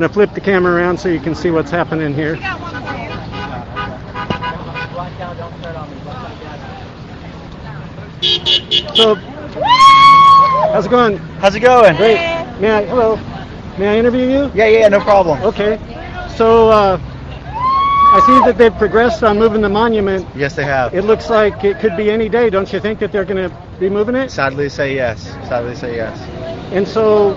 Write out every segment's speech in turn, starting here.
I'm gonna flip the camera around so you can see what's happening here. So, how's it going? How's it going? Great. Hello. May I interview you? Yeah, no problem. Okay. So, I see that they've progressed on moving the monument. Yes, they have. It looks like it could be any day. Don't you think that they're going to be moving it? Sadly say yes. And so,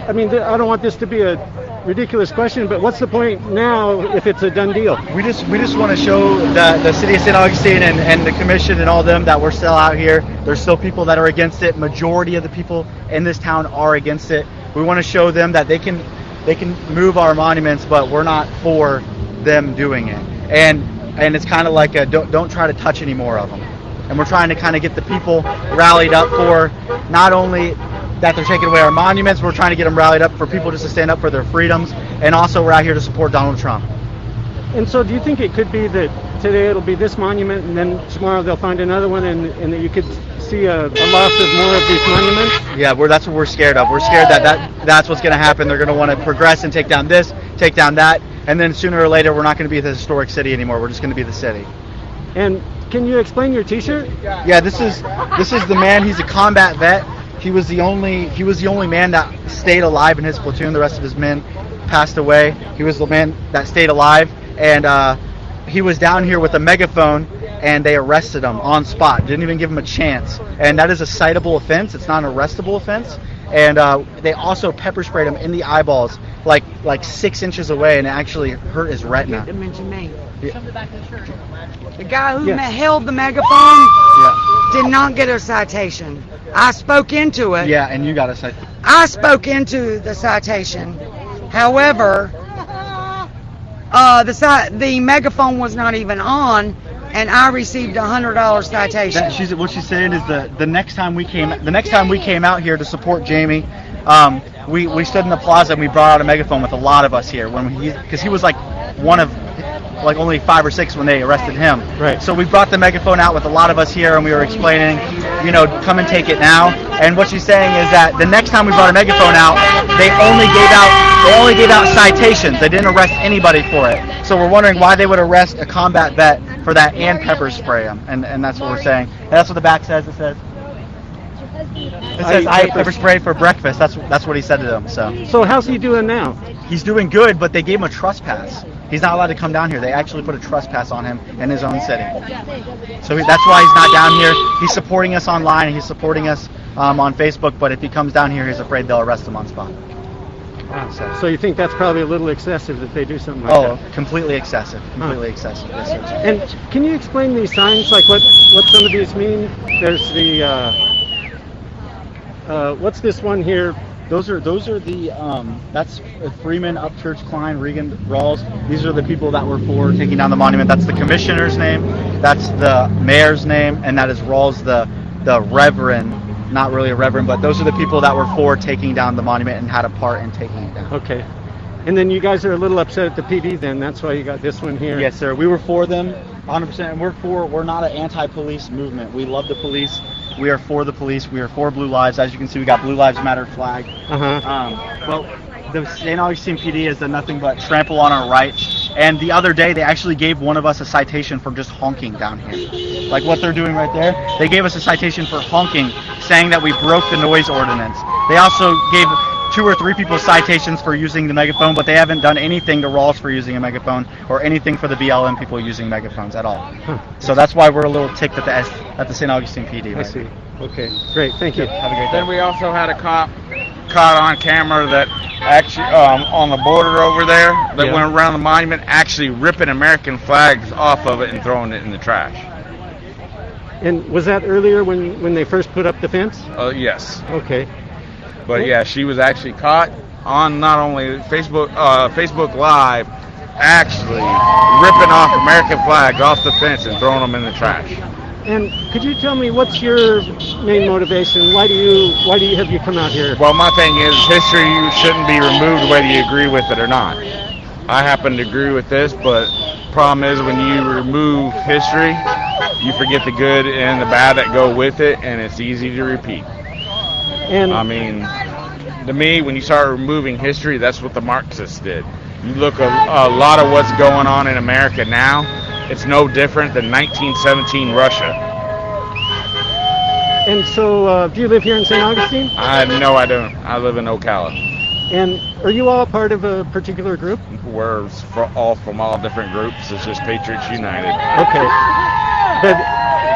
I mean, I don't want this to be a ridiculous question, but what's the point now if it's a done deal? We just want to show the city of St. Augustine and the commission and all of them that we're still out here. There's still people that are against it. Majority of the people in this town are against it. We want to show them that they can move our monuments, but we're not for them doing it. And it's kind of like a don't try to touch any more of them. And we're trying to kind of get the people rallied up for not only that they're taking away our monuments, we're trying to get them rallied up for people just to stand up for their freedoms, and also we're out here to support Donald Trump. And so do you think it could be that today it'll be this monument and then tomorrow they'll find another one and that you could see a loss of more of these monuments? Yeah, that's what we're scared of. We're scared that's what's going to happen. They're going to want to progress and take down this, take down that, and then sooner or later we're not going to be the historic city anymore. We're just going to be the city. And can you explain your T-shirt? Yeah, this is the man. He's a combat vet. He was the only man that stayed alive in his platoon. The rest of his men passed away. He was the man that stayed alive, and he was down here with a megaphone, and they arrested him on spot. Didn't even give him a chance. And that is a citable offense. It's not an arrestable offense. And they also pepper sprayed him in the eyeballs, like 6 inches away, and it actually hurt his retina. Forget to mention me. Yeah. The guy who Yes. held the megaphone did not get a citation. I spoke into it. Yeah, and you got a citation. I spoke into the citation. However, the megaphone was not even on, and I received a $100 citation. What she's saying is the next time we came out here to support Jamie, we stood in the plaza and we brought out a megaphone with a lot of us here because he was like one of only 5 or 6 when they arrested him. Right. So we brought the megaphone out with a lot of us here, and we were explaining, come and take it now. And what she's saying is that the next time we brought a megaphone out, they only gave out citations. They didn't arrest anybody for it. So we're wondering why they would arrest a combat vet for that and pepper spray him. And that's what we're saying. And that's what the back says. It says I ate pepper spray for breakfast. That's what he said to them. So how's he doing now? He's doing good, but they gave him a trespass. He's not allowed to come down here. They actually put a trespass on him in his own city. So that's why he's not down here. He's supporting us online. He's supporting us on Facebook, but if he comes down here, he's afraid they'll arrest him on spot. Wow. So you think that's probably a little excessive that they do something like that? Oh, completely excessive. Completely excessive. Yes, sir. And can you explain these signs, like what some of these mean? There's the, what's this one here? Those are the that's Freeman, Upchurch, Klein, Regan, Rawls. These are the people that were for taking down the monument. That's the commissioner's name, that's the mayor's name, and that is Rawls, the reverend. Not really a reverend, but those are the people that were for taking down the monument and had a part in taking it down. Okay. And then you guys are a little upset at the PD then, that's why you got this one here. Yes, sir. We were for them 100%, and we're not an anti-police movement. We love the police. We are for the police. We are for Blue Lives. As you can see, we got Blue Lives Matter flag. Well, the St. Augustine PD has done nothing but trample on our rights. And the other day, they actually gave one of us a citation for just honking down here. Like what they're doing right there. They gave us a citation for honking, saying that we broke the noise ordinance. They also gave 2 or 3 people citations for using the megaphone, but they haven't done anything to Rawls for using a megaphone or anything for the BLM people using megaphones at all. So that's why we're a little ticked at the St. Augustine PD. I see. Okay, great. Thank you. Have a great day. Then we also had a cop caught on camera that actually on the border over there that went around the monument actually ripping American flags off of it and throwing it in the trash. And was that earlier when they first put up the fence? Yes. Okay. But yeah, she was actually caught on not only Facebook Live, actually ripping off American flags off the fence and throwing them in the trash. And could you tell me what's your main motivation? Why do you have you come out here? Well, my thing is history shouldn't be removed whether you agree with it or not. I happen to agree with this, but problem is when you remove history, you forget the good and the bad that go with it, and it's easy to repeat. And I mean, to me, when you start removing history, that's what the Marxists did. You look a lot of what's going on in America now, it's no different than 1917 Russia. And so, do you live here in St. Augustine? No, I don't. I live in Ocala. And are you all part of a particular group? We're all from all different groups. It's just Patriots United. Okay. But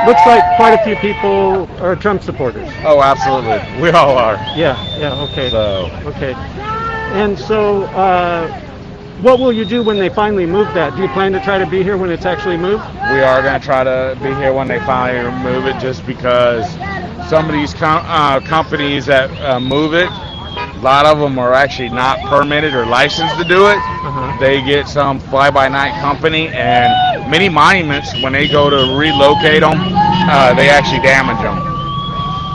looks like quite a few people are Trump supporters. Oh, absolutely. We all are. Yeah, okay. So. Okay. And so, what will you do when they finally move that? Do you plan to try to be here when it's actually moved? We are going to try to be here when they finally remove it, just because some of these companies that move it, a lot of them are actually not permitted or licensed to do it. They get some fly-by-night company, and many monuments, when they go to relocate them, they actually damage them.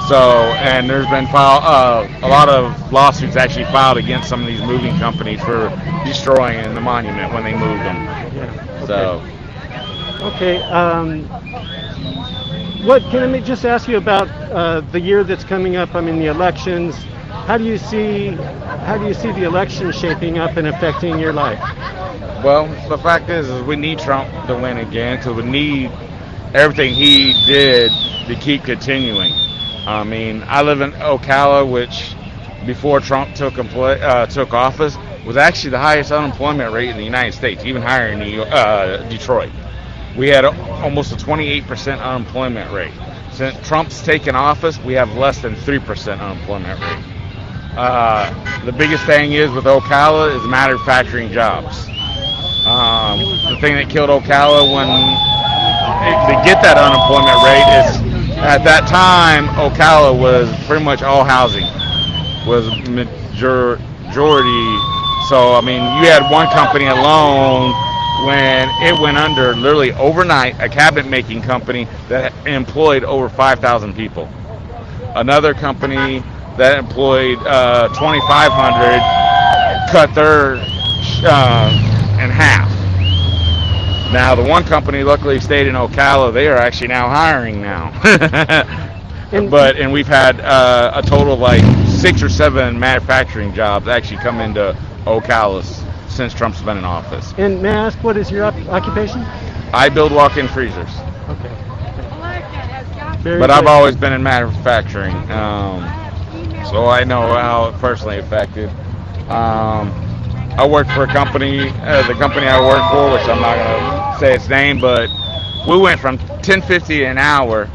So, and there's been a lot of lawsuits actually filed against some of these moving companies for destroying the monument when they moved them. Yeah. So. Okay. What can I just ask you about the year that's coming up? I mean, the elections. How do you see the election shaping up and affecting your life? Well, the fact is we need Trump to win again, because we need everything he did to keep continuing. I mean, I live in Ocala, which before Trump took office was actually the highest unemployment rate in the United States, even higher in Detroit. We had almost a 28% unemployment rate. Since Trump's taken office, we have less than 3% unemployment rate. The biggest thing is with Ocala is manufacturing jobs. The thing that killed Ocala to get that unemployment rate is, at that time, Ocala was pretty much all housing, was majority. So, I mean, you had one company alone, when it went under literally overnight, a cabinet making company that employed over 5,000 people. Another company that employed 2,500 cut their in half. Now, the one company luckily stayed in Ocala. They are actually now hiring now. And we've had a total of like 6 or 7 manufacturing jobs actually come into Ocala since Trump's been in office. And may I ask, what is your occupation? I build walk-in freezers. Okay. But I've always been in manufacturing, so I know how it personally affected. I worked for a company, the company I work for, which I'm not going to say its name, but we went from $10.50 an hour,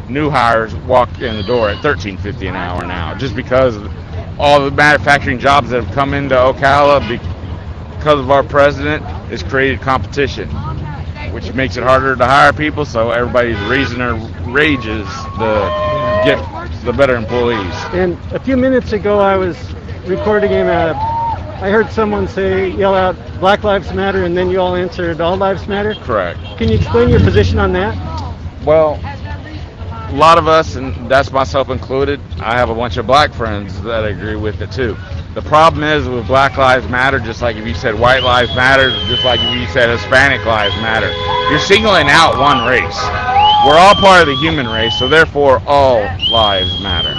new hires walk in the door at $13.50 an hour now, just because all the manufacturing jobs that have come into Ocala because of our president has created competition, which makes it harder to hire people, so everybody's raising their wages to get the better employees. And a few minutes ago I was recording him. I heard someone yell out, Black Lives Matter, and then you all answered, All Lives Matter? Correct. Can you explain your position on that? Well, a lot of us, and that's myself included, I have a bunch of black friends that agree with it too. The problem is with Black Lives Matter, just like if you said White Lives Matter, just like if you said Hispanic Lives Matter, you're singling out one race. We're all part of the human race, so therefore all lives matter.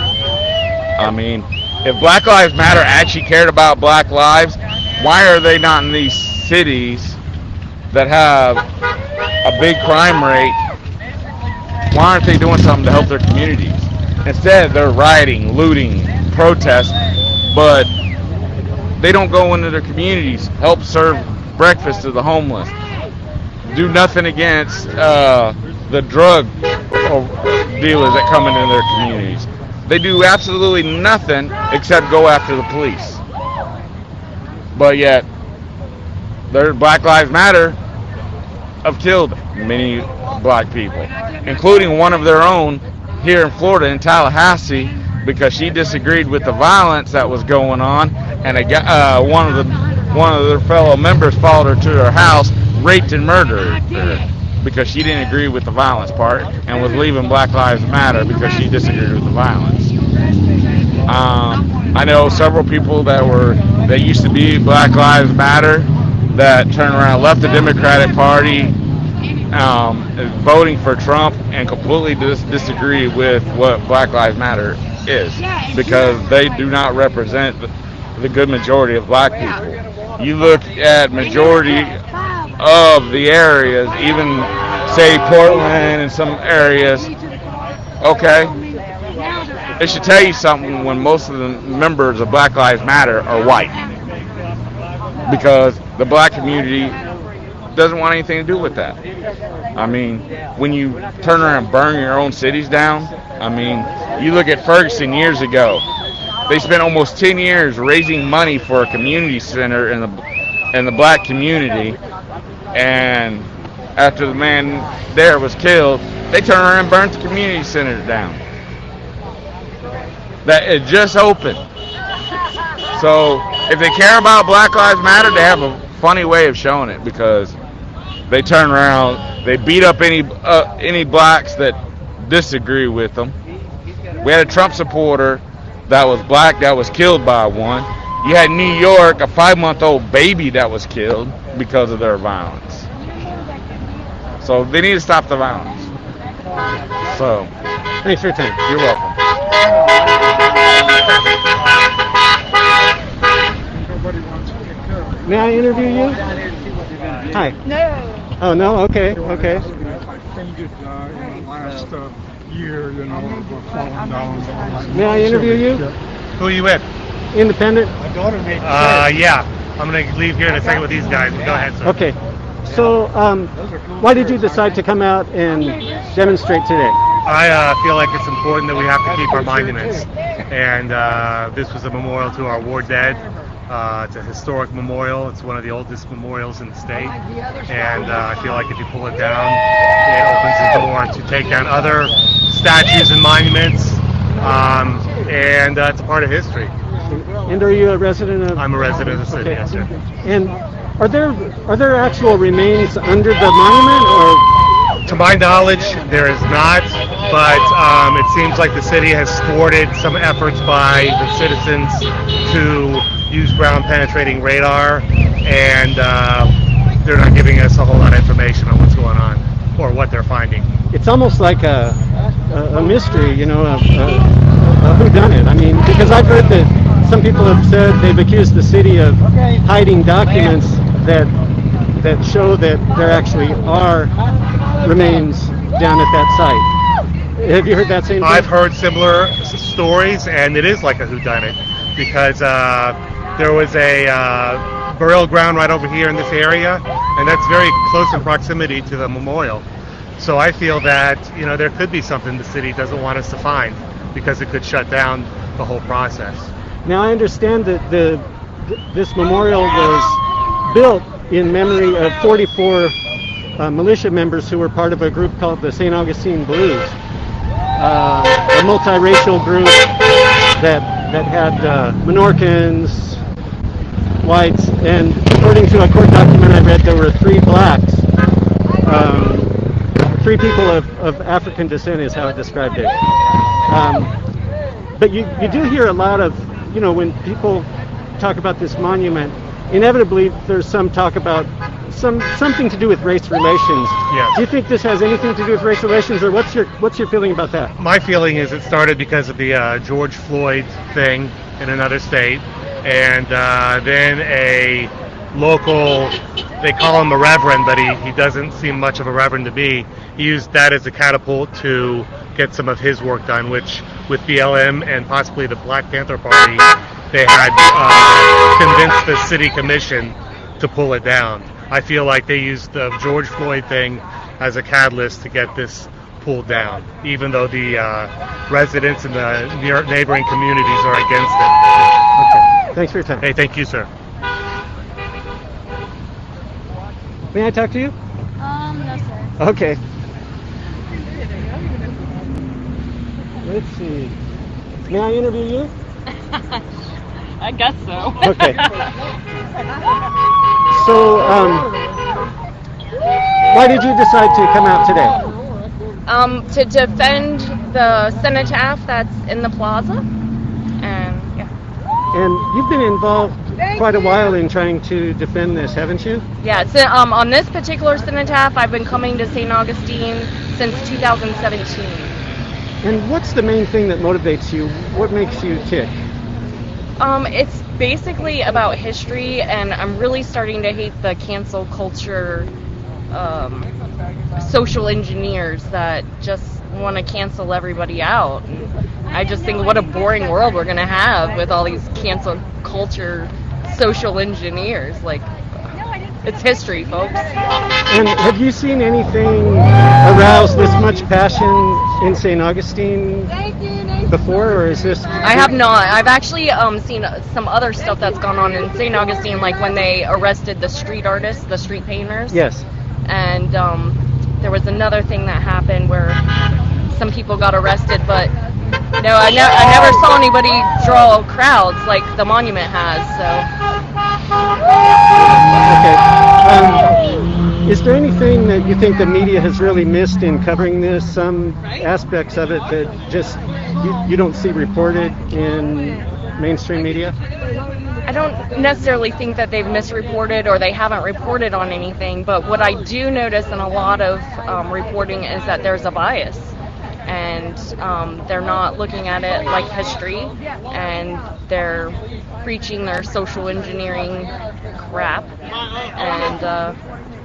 I mean, if Black Lives Matter actually cared about black lives, why are they not in these cities that have a big crime rate? Why aren't they doing something to help their communities? Instead, they're rioting, looting, protesting, but they don't go into their communities, help serve breakfast to the homeless, do nothing against the drug dealers that come into their communities. They do absolutely nothing except go after the police. But yet, their Black Lives Matter have killed many black people, including one of their own here in Florida, in Tallahassee, because she disagreed with the violence that was going on, and one of their fellow members followed her to her house, raped and murdered her because she didn't agree with the violence part, and was leaving Black Lives Matter because she disagreed with the violence. I know several people that used to be Black Lives Matter that turned around, left the Democratic Party, voting for Trump and completely disagree with what Black Lives Matter is, because they do not represent the good majority of black people. You look at majority of the areas, even say Portland and some areas, okay, it should tell you something when most of the members of Black Lives Matter are white, because the black community doesn't want anything to do with that. I mean, when you turn around and burn your own cities down, I mean, you look at Ferguson years ago. They spent almost 10 years raising money for a community center in the black community, and after the man there was killed, they turned around and burnt the community center down. That it just opened. So if they care about Black Lives Matter, they have a funny way of showing it, because they turn around, they beat up any blacks that disagree with them. We had a Trump supporter that was black that was killed by one. You had New York, a 5-month-old baby that was killed because of their violence. So they need to stop the violence. So, thanks for your time. You're welcome. May I interview you? Hi. No. Oh, no? Okay, okay. Fainted in the last year, falling down. May I interview you? Who are you with? Independent? Yeah. I'm going to leave here in a second with these guys. Go ahead, sir. Okay. So, why did you decide to come out and demonstrate today? I feel like it's important that we have to keep our monuments. And this was a memorial to our war dead. It's a historic memorial. It's one of the oldest memorials in the state. And I feel like if you pull it down, it opens the door to take down other statues and monuments. And it's a part of history. And are you a resident of? I'm a resident of the city, Okay. yes, sir. And are there actual remains under the monument, or? To my knowledge, there is not, but it seems like the city has thwarted some efforts by the citizens to use ground penetrating radar, and they're not giving us a whole lot of information on what's going on or what they're finding. It's almost like a mystery, you know, a whodunit. I mean, because I've heard that some people have said they've accused the city of hiding documents that show that there actually are remains down at that site. Have you heard that same thing? I've heard similar stories, and it is like a whodunit, because there was a burial ground right over here in this area, and that's very close in proximity to the memorial. So I feel that, you know, there could be something the city doesn't want us to find, because it could shut down the whole process. Now I understand that this memorial was built in memory of 44 militia members who were part of a group called the St. Augustine Blues, a multiracial group that had Menorcans, whites, and according to a court document I read, there were 3 blacks. 3 people of African descent is how it described it. But you do hear a lot of, you know, when people talk about this monument, inevitably there's some talk about something to do with race relations. Yes. Do you think this has anything to do with race relations, or what's your feeling about that? My feeling is it started because of the George Floyd thing in another state, and then a local, they call him a reverend, but he doesn't seem much of a reverend to be. He used that as a catapult to get some of his work done, which with BLM and possibly the Black Panther Party, they had convinced the city commission to pull it down. I feel like they used the George Floyd thing as a catalyst to get this pulled down, even though the residents in the neighboring communities are against it. Okay. Thanks for your time. Hey, thank you, sir. May I talk to you? No, sir. Okay. Let's see. May I interview you? I guess so. Okay. So, why did you decide to come out today? To defend the cenotaph that's in the plaza, and yeah. And you've been involved quite a while in trying to defend this, haven't you? Yeah, so, on this particular cenotaph, I've been coming to St. Augustine since 2017. And what's the main thing that motivates you? What makes you tick? It's basically about history, and I'm really starting to hate the cancel culture, social engineers that just want to cancel everybody out. And I just think what a boring world we're going to have with all these cancel culture social engineers. Like, it's history, folks. And have you seen anything arouse this much passion in St. Augustine before, or is this... I have not. I've actually seen some other stuff that's gone on in St. Augustine, like when they arrested the street artists, the street painters. Yes. And there was another thing that happened where some people got arrested, but no, I never saw anybody draw crowds like the monument has. So. Okay. Is there anything that you think the media has really missed in covering this? Some aspects of it that just you don't see reported in mainstream media? I don't necessarily think that they've misreported or they haven't reported on anything, but what I do notice in a lot of reporting is that there's a bias, and they're not looking at it like history, and they're preaching their social engineering crap, and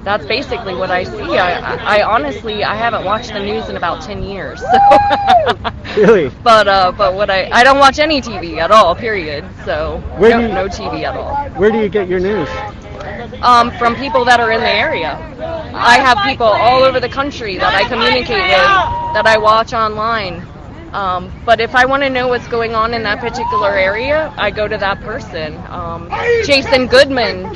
that's basically what I see. I honestly, I haven't watched the news in about 10 years, so. Really? But what I don't watch any TV at all, period. So no TV at all. Where do you get your news? From people that are in the area. I have people all over the country that I communicate with, that I watch online. But if I want to know what's going on in that particular area, I go to that person. Jason Goodman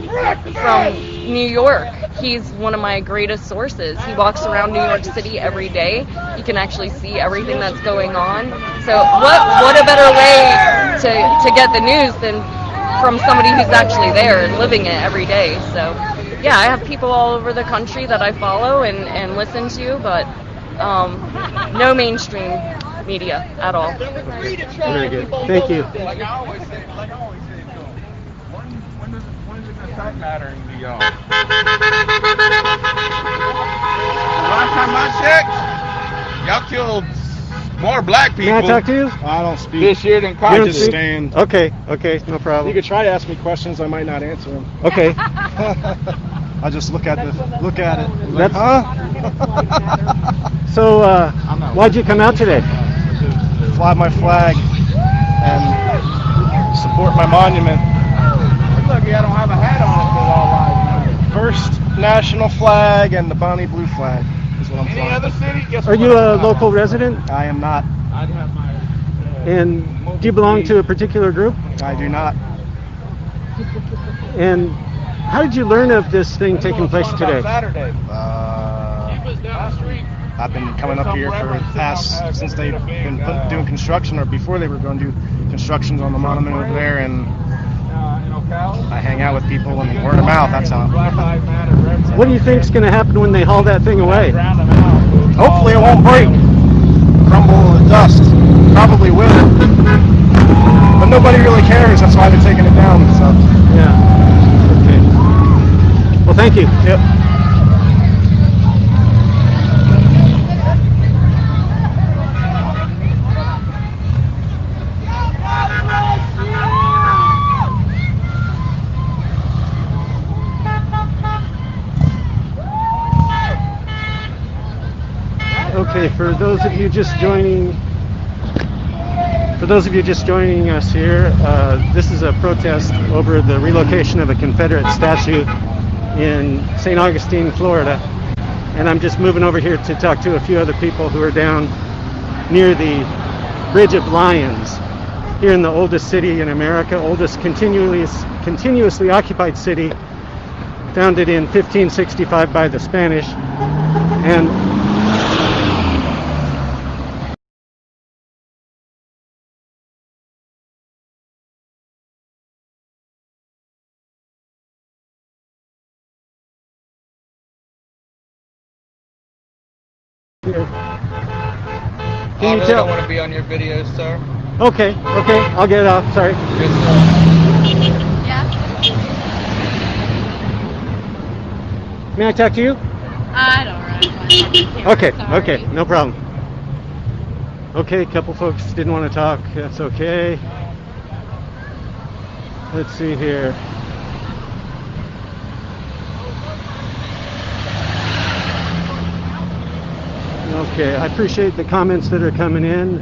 from New York. He's one of my greatest sources. He walks around New York City every day. You can actually see everything that's going on. So what a better way to get the news than from somebody who's actually there and living it every day. So yeah, I have people all over the country that I follow and listen to, but no mainstream media at all. Very good. Thank you. Like I always say to them, when is it going to start mattering to y'all? Last time I checked, y'all killed more black people. Can I talk to you? I don't speak. This year than You I don't just speak? stand. Okay, no You problem. could try to ask me questions, I might not answer them. Okay. I just look at it. That's- Huh? So, why'd you come out today? Fly my flag and support my monument. Look, I don't have a hat on it because all lives matter. First national flag and the Bonnie Blue flag is what I'm Any flying. other city? Guess Are what? you a local resident? I am not. I'd have my. And do you belong to a particular group? I do not. And how did you learn of this thing taking place today? Saturday. I've been coming up here for the past, since they've been doing construction, or before they were going to do constructions on the monument over there, and I hang out with people and word of mouth, that's how. What do you think's going to happen when they haul that thing away? Hopefully it won't break, crumble to dust, probably will, but nobody really cares, that's why they're taking it down, so. Yeah. Okay. Well, thank you. Yep. Okay, for those of you just joining us here, this is a protest over the relocation of a Confederate statue in St. Augustine, Florida. And I'm just moving over here to talk to a few other people who are down near the Bridge of Lions here in the oldest city in America, oldest continuously occupied city, founded in 1565 by the Spanish. And can you I tell? don't want to be on your videos, sir. Okay, I'll get it off. Sorry. Yes, sir. Yeah. May I talk to you? I don't really. Okay, okay, no problem. Okay, a couple folks didn't want to talk. That's okay. Let's see here. Okay, I appreciate the comments that are coming in.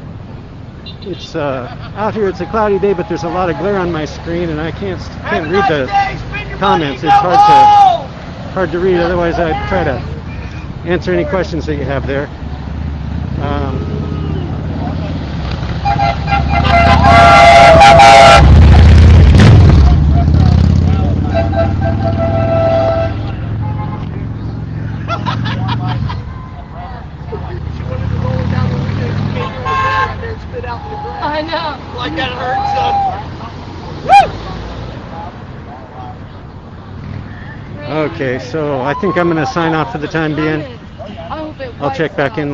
It's out here. It's a cloudy day, but there's a lot of glare on my screen, and I can't read the comments. It's hard to read. Otherwise, I'd try to answer any questions that you have there. I know. Like that hurts Okay, so I think I'm going to sign off for the time being. I hope it I'll check back in